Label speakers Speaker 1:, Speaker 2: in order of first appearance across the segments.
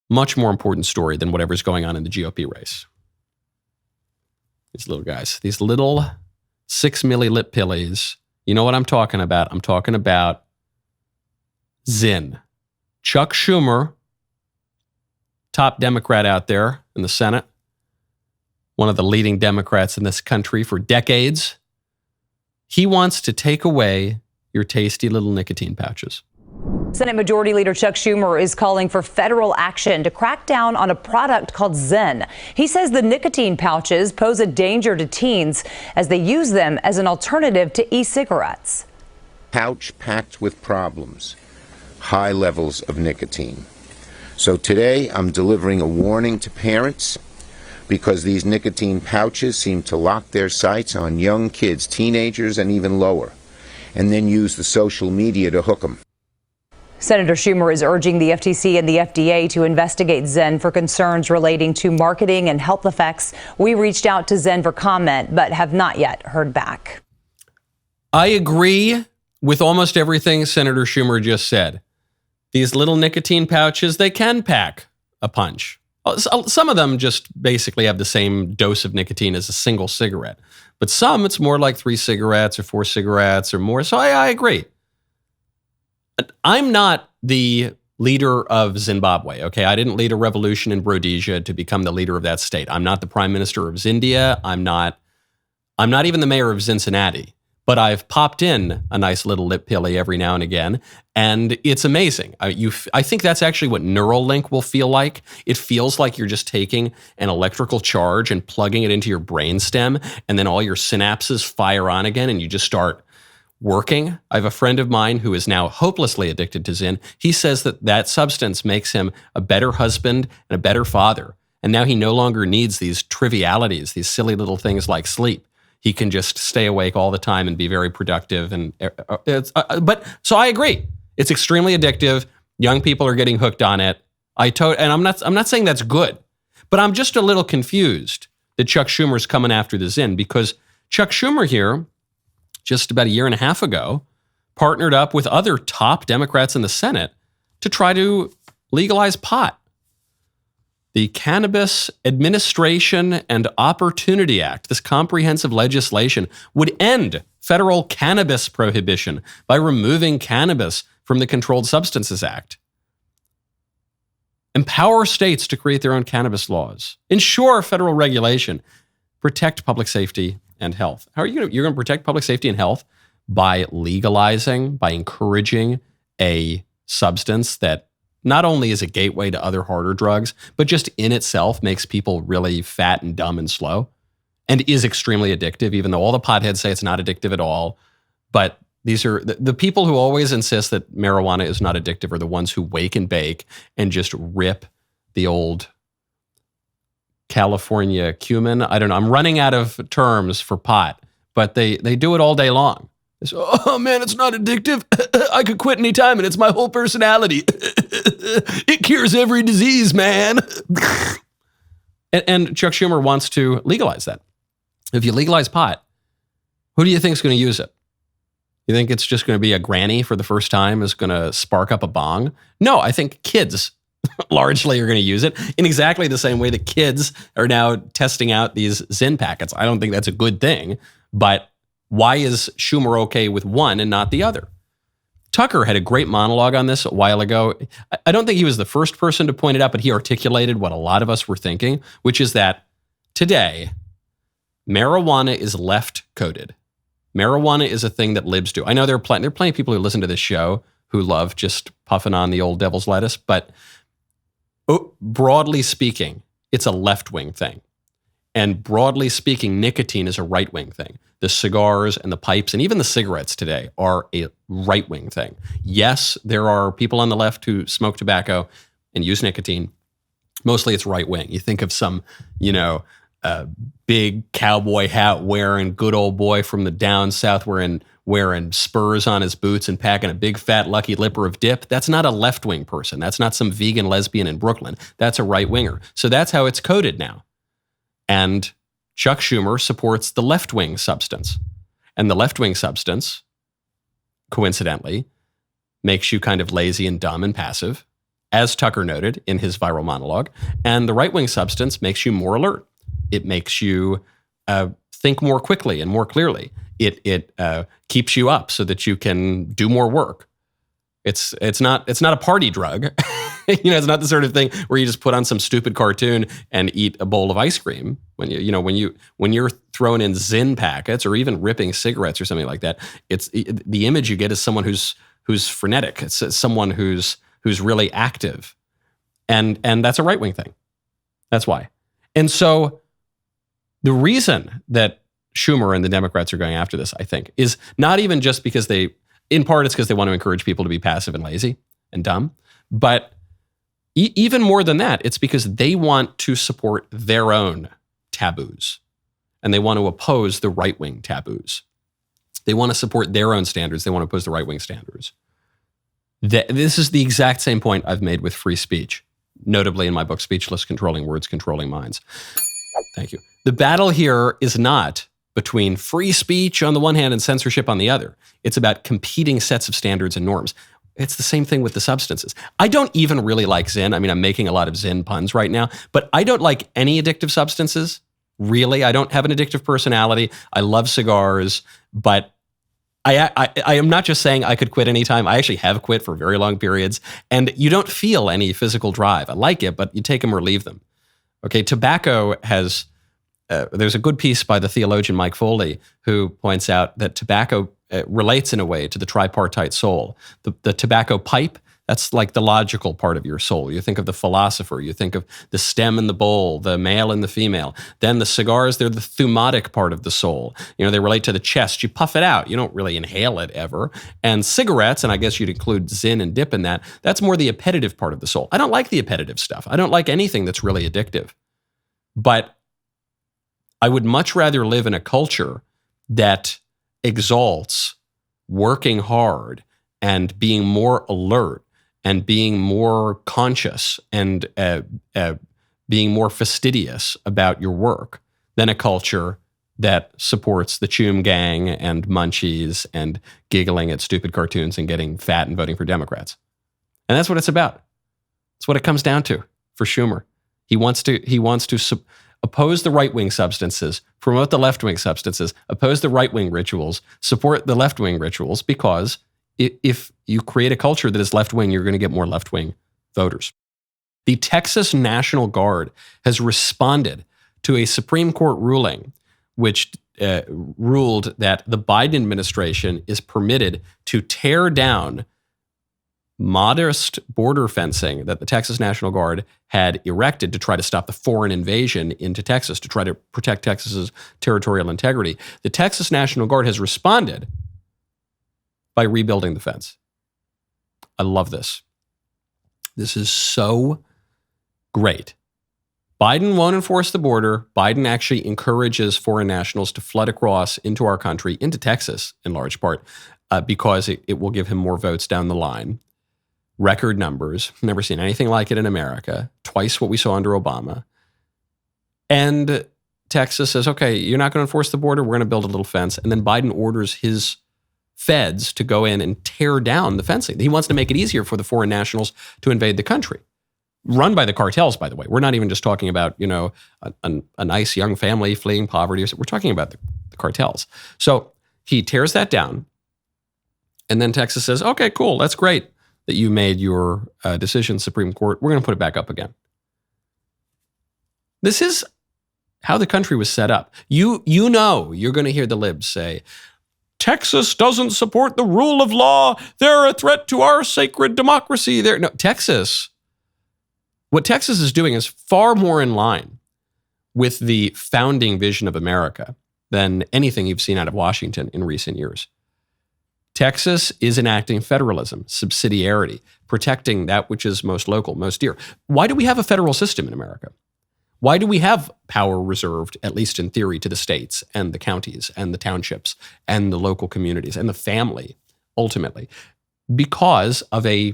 Speaker 1: Much more important story than whatever's going on in the GOP race. These little guys, these little 6 milli lip pillies. You know what I'm talking about? I'm talking about Zinn. Chuck Schumer, top Democrat out there in the Senate, one of the leading Democrats in this country for decades. He wants to take away your tasty little nicotine pouches.
Speaker 2: Senate Majority Leader Chuck Schumer is calling for federal action to crack down on a product called Zinn. He says the nicotine pouches pose a danger to teens as they use them as an alternative to e-cigarettes.
Speaker 3: Pouch packed with problems, high levels of nicotine. So today I'm delivering a warning to parents because these nicotine pouches seem to lock their sights on young kids, teenagers, and even lower, and then use the social media to hook them.
Speaker 2: Senator Schumer is urging the FTC and the FDA to investigate Zinn for concerns relating to marketing and health effects. We reached out to Zinn for comment, but have not yet heard back.
Speaker 1: I agree with almost everything Senator Schumer just said. These little nicotine pouches, they can pack a punch. Some of them just basically have the same dose of nicotine as a single cigarette. But some, it's more like 3 cigarettes or 4 cigarettes or more. So I agree. I'm not the leader of Zimbabwe, okay? I didn't lead a revolution in Rhodesia to become the leader of that state. I'm not the prime minister of Zindia. I'm not even the mayor of Cincinnati. But I've popped in a nice little lip pilly every now and again, and it's amazing. I think that's actually what Neuralink will feel like. It feels like you're just taking an electrical charge and plugging it into your brainstem, and then all your synapses fire on again, and you just start working. I have a friend of mine who is now hopelessly addicted to Zinn. He says that substance makes him a better husband and a better father. And now he no longer needs these trivialities, these silly little things like sleep. He can just stay awake all the time and be very productive. But so I agree. It's extremely addictive. Young people are getting hooked on it. And I'm not saying that's good, but I'm just a little confused that Chuck Schumer's coming after the Zinn, because Chuck Schumer here, just about a year and a half ago, partnered up with other top Democrats in the Senate to try to legalize pot. The Cannabis Administration and Opportunity Act, this comprehensive legislation, would end federal cannabis prohibition by removing cannabis from the Controlled Substances Act. Empower states to create their own cannabis laws. Ensure federal regulation. Protect public safety and health. How are you going to protect public safety and health? By legalizing, by encouraging a substance that not only is a gateway to other harder drugs, but just in itself makes people really fat and dumb and slow and is extremely addictive, even though all the potheads say it's not addictive at all. But these are the people who always insist that marijuana is not addictive are the ones who wake and bake and just rip the old California cumin. I don't know. I'm running out of terms for pot, but they do it all day long. They say, oh man, it's not addictive. I could quit anytime and it's my whole personality. It cures every disease, man. And Chuck Schumer wants to legalize that. If you legalize pot, who do you think is going to use it? You think it's just going to be a granny for the first time is going to spark up a bong? No, I think kids largely are going to use it in exactly the same way that kids are now testing out these Zinn packets. I don't think that's a good thing, but why is Schumer okay with one and not the other? Tucker had a great monologue on this a while ago. I don't think he was the first person to point it out, but he articulated what a lot of us were thinking, which is that today, marijuana is left-coded. Marijuana is a thing that libs do. I know there are plenty of people who listen to this show who love just puffing on the old devil's lettuce, but broadly speaking, it's a left-wing thing. And broadly speaking, nicotine is a right-wing thing. The cigars and the pipes and even the cigarettes today are a right-wing thing. Yes, there are people on the left who smoke tobacco and use nicotine. Mostly it's right-wing. You think of some, big cowboy hat wearing good old boy from the down south wearing spurs on his boots and packing a big fat Lucky Lipper of dip. That's not a left-wing person. That's not some vegan lesbian in Brooklyn. That's a right-winger. So that's how it's coded now. And Chuck Schumer supports the left-wing substance. And the left-wing substance, coincidentally, makes you kind of lazy and dumb and passive. as Tucker noted in his viral monologue. And the right-wing substance makes you more alert. It makes you think more quickly and more clearly. It keeps you up so that you can do more work. It's not a party drug. It's not the sort of thing where you just put on some stupid cartoon and eat a bowl of ice cream. When you're throwing in Zyn packets or even ripping cigarettes or something like that, the image you get is someone who's frenetic. It's someone who's really active, and that's a right-wing thing. That's why. And so the reason that Schumer and the Democrats are going after this, I think, is not even just because in part, it's because they want to encourage people to be passive and lazy and dumb. But even more than that, it's because they want to support their own taboos. And they want to oppose the right-wing taboos. They want to support their own standards. They want to oppose the right-wing standards. This is the exact same point I've made with free speech, notably in my book, Speechless: Controlling Words, Controlling Minds. Thank you. The battle here is not between free speech on the one hand and censorship on the other. It's about competing sets of standards and norms. It's the same thing with the substances. I don't even really like Zyn. I mean, I'm making a lot of Zyn puns right now, but I don't like any addictive substances, really. I don't have an addictive personality. I love cigars, but I am not just saying I could quit anytime. I actually have quit for very long periods, and you don't feel any physical drive. I like it, but you take them or leave them. Okay, tobacco has... there's a good piece by the theologian Mike Foley who points out that tobacco relates in a way to the tripartite soul. The tobacco pipe, that's like the logical part of your soul. You think of the philosopher, you think of the stem and the bowl, the male and the female. Then the cigars, they're the thumatic part of the soul. They relate to the chest. You puff it out. You don't really inhale it ever. And cigarettes, and I guess you'd include Zyn and dip in that, that's more the appetitive part of the soul. I don't like the appetitive stuff. I don't like anything that's really addictive. But I would much rather live in a culture that exalts working hard and being more alert and being more conscious and being more fastidious about your work than a culture that supports the Choom Gang and munchies and giggling at stupid cartoons and getting fat and voting for Democrats. And that's what it's about. It's what it comes down to for Schumer. He wants to oppose the right-wing substances, promote the left-wing substances, oppose the right-wing rituals, support the left-wing rituals, because if you create a culture that is left-wing, you're going to get more left-wing voters. The Texas National Guard has responded to a Supreme Court ruling which ruled that the Biden administration is permitted to tear down modest border fencing that the Texas National Guard had erected to try to stop the foreign invasion into Texas, to try to protect Texas's territorial integrity. The Texas National Guard has responded by rebuilding the fence. I love this. This is so great. Biden won't enforce the border. Biden actually encourages foreign nationals to flood across into our country, into Texas in large part, because it will give him more votes down the line. Record numbers, never seen anything like it in America, twice what we saw under Obama. And Texas says, okay, you're not going to enforce the border, we're going to build a little fence. And then Biden orders his feds to go in and tear down the fencing. He wants to make it easier for the foreign nationals to invade the country. Run by the cartels, by the way. We're not even just talking about, a nice young family fleeing poverty. We're talking about the cartels. So he tears that down. And then Texas says, okay, cool, that's great that you made your decision, Supreme Court. We're going to put it back up again. This is how the country was set up. You're going to hear the libs say, Texas doesn't support the rule of law. They're a threat to our sacred democracy. What Texas is doing is far more in line with the founding vision of America than anything you've seen out of Washington in recent years. Texas is enacting federalism, subsidiarity, protecting that which is most local, most dear. Why do we have a federal system in America? Why do we have power reserved, at least in theory, to the states and the counties and the townships and the local communities and the family, ultimately? Because of a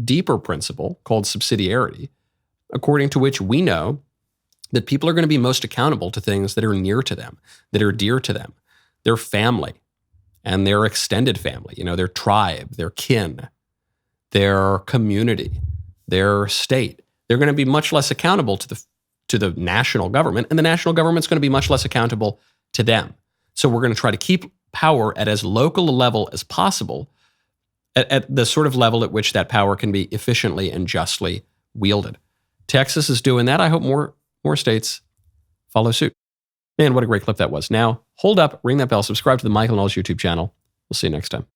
Speaker 1: deeper principle called subsidiarity, according to which we know that people are going to be most accountable to things that are near to them, that are dear to them, their family and their extended family, their tribe, their kin, their community, their state. They're going to be much less accountable to the national government, and the national government's going to be much less accountable to them. So we're going to try to keep power at as local a level as possible, at the sort of level at which that power can be efficiently and justly wielded. Texas is doing that. I hope more states follow suit. Man, what a great clip that was. Now, hold up, ring that bell, subscribe to the Michael Knowles YouTube channel. We'll see you next time.